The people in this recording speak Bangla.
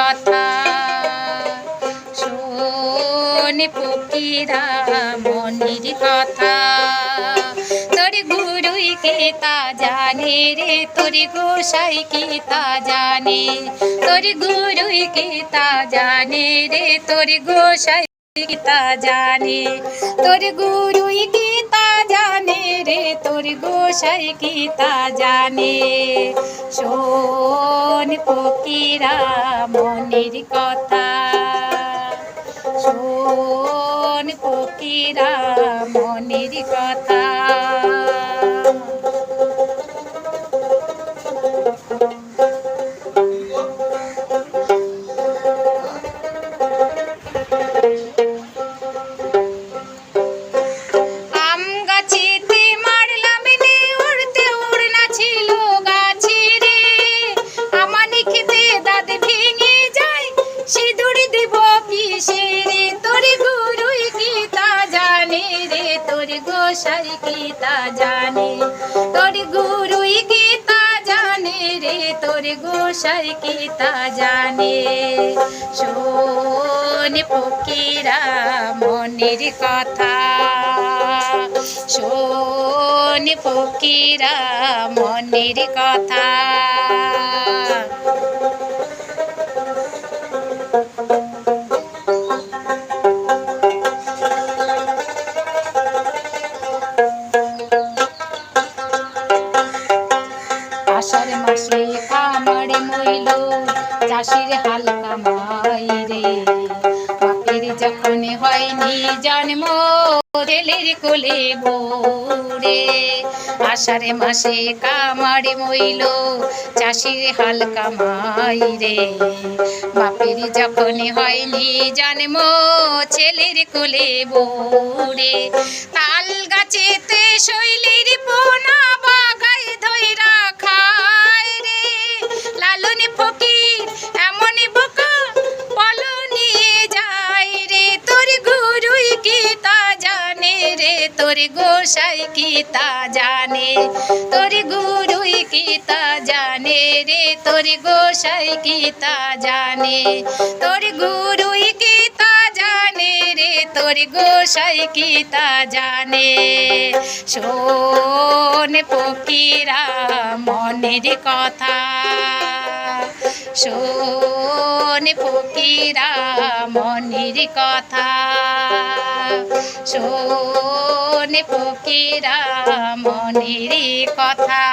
কথা শোন ফকিরা মনের কথা তোর গুরুই কে তা জানে রে তোর গোসাই কে তা জানে তোর গুরুই কে তা জানে রে তোর গোসাই কে তা জানে তোর গুরুই কে তা জানে রে তোর গোসাই কে তা জানে শোন ফকিরা মনের কথা শোন ফকিরা মনের কথা गोसाई गीता जाने तोर गुरुई गीता जाने रे तोर गोसाई गीता जाने शोन फकीरा मनेर कथा शोन फकीरा मनेर कथा आषाढ़ मासे कामड़े मइलो चाषिर हाल कामाई रे बापेर जखन हयनि जन्म ছেলের কোলে বউরে आषाढ़ मासे कामड़े मइलो चाषिर हाल कामाई रे बापेर जखन हयनि जन्म ছেলের কোলে বউরে ताल गाছেতে শৈলের পোনা বাগাই ধইরা খায় রে লালন ফকির এমনই বোকা বলো নিয়ে যায় রে তোর গুরুই কি তা জানে রে তোর গোসাই কি তা জানে তোর গুরুই কি তা জানে রে তোর গোসাই কি তা জানে তোর গুরুই কি তা জানে রে তোর গোসাই কি তা জানে শোন ফকিরা মনের কথা শোন ফকিরা মনের কথা শোন ফকিরা মনের কথা।